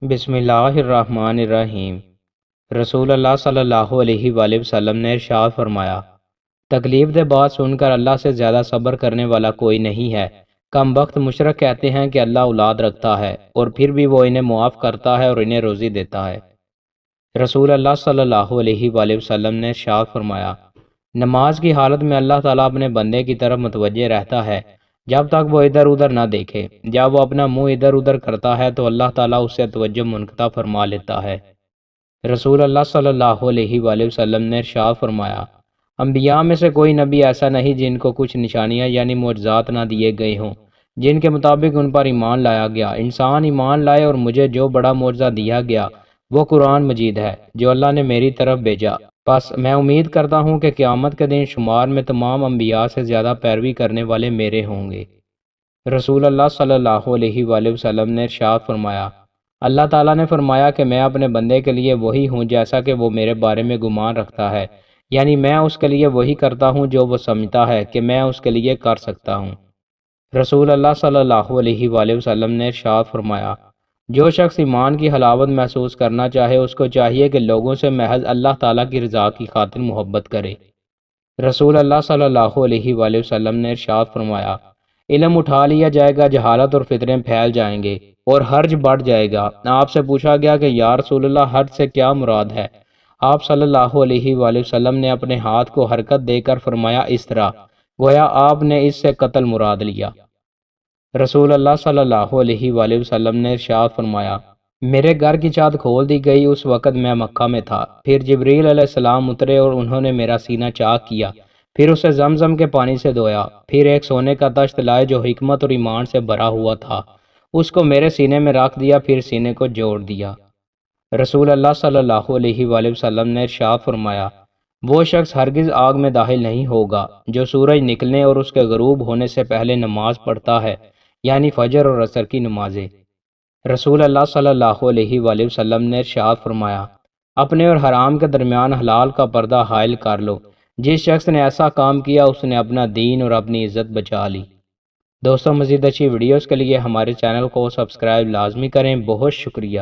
بسم اللہ الرحمن الرحیم۔ رسول اللہ صلی اللہ علیہ وآلہ وسلم نے ارشاد فرمایا، تکلیف دہ بات سن کر اللہ سے زیادہ صبر کرنے والا کوئی نہیں ہے۔ کم بخت مشرک کہتے ہیں کہ اللہ اولاد رکھتا ہے اور پھر بھی وہ انہیں معاف کرتا ہے اور انہیں روزی دیتا ہے۔ رسول اللہ صلی اللہ علیہ وآلہ وسلم نے ارشاد فرمایا، نماز کی حالت میں اللہ تعالیٰ اپنے بندے کی طرف متوجہ رہتا ہے جب تک وہ ادھر ادھر نہ دیکھے۔ جب وہ اپنا منہ ادھر ادھر کرتا ہے تو اللہ تعالیٰ اس سے توجہ منقطع فرما لیتا ہے۔ رسول اللہ صلی اللہ علیہ وآلہ وسلم نے ارشاد فرمایا، انبیاء میں سے کوئی نبی ایسا نہیں جن کو کچھ نشانیاں یعنی معجزات نہ دیے گئے ہوں جن کے مطابق ان پر ایمان لایا گیا۔ انسان ایمان لائے اور مجھے جو بڑا معجزہ دیا گیا وہ قرآن مجید ہے جو اللہ نے میری طرف بھیجا۔ بس میں امید کرتا ہوں کہ قیامت کے دن شمار میں تمام انبیاء سے زیادہ پیروی کرنے والے میرے ہوں گے۔ رسول اللہ صلی اللہ علیہ وآلہ وسلم نے ارشاد فرمایا، اللہ تعالیٰ نے فرمایا کہ میں اپنے بندے کے لیے وہی ہوں جیسا کہ وہ میرے بارے میں گمان رکھتا ہے، یعنی میں اس کے لیے وہی کرتا ہوں جو وہ سمجھتا ہے کہ میں اس کے لیے کر سکتا ہوں۔ رسول اللہ صلی اللہ علیہ وآلہ وسلم نے ارشاد فرمایا، جو شخص ایمان کی حلاوت محسوس کرنا چاہے اس کو چاہیے کہ لوگوں سے محض اللہ تعالیٰ کی رضا کی خاطر محبت کرے۔ رسول اللہ صلی اللہ علیہ وآلہ وسلم نے ارشاد فرمایا، علم اٹھا لیا جائے گا، جہالت اور فتنے پھیل جائیں گے اور حرج بڑھ جائے گا۔ آپ سے پوچھا گیا کہ یا رسول اللہ حرج سے کیا مراد ہے؟ آپ صلی اللہ علیہ وآلہ وسلم نے اپنے ہاتھ کو حرکت دے کر فرمایا اس طرح، گویا آپ نے اس سے قتل مراد لیا۔ رسول اللہ صلی اللہ علیہ وآلہ وسلم نے ارشاد فرمایا، میرے گھر کی چھت کھول دی گئی، اس وقت میں مکہ میں تھا۔ پھر جبریل علیہ السلام اترے اور انہوں نے میرا سینہ چاک کیا، پھر اسے زمزم کے پانی سے دھویا، پھر ایک سونے کا تشت لائے جو حکمت اور ایمان سے بھرا ہوا تھا، اس کو میرے سینے میں رکھ دیا، پھر سینے کو جوڑ دیا۔ رسول اللہ صلی اللہ علیہ وآلہ وسلم نے ارشاد فرمایا، وہ شخص ہرگز آگ میں داخل نہیں ہوگا جو سورج نکلنے اور اس کے غروب ہونے سے پہلے نماز پڑھتا ہے، یعنی فجر اور عصر کی نمازیں۔ رسول اللہ صلی اللہ علیہ وآلہ وسلم نے ارشاد فرمایا، اپنے اور حرام کے درمیان حلال کا پردہ حائل کر لو۔ جس شخص نے ایسا کام کیا اس نے اپنا دین اور اپنی عزت بچا لی۔ دوستوں، مزید اچھی ویڈیوز کے لیے ہمارے چینل کو سبسکرائب لازمی کریں۔ بہت شکریہ۔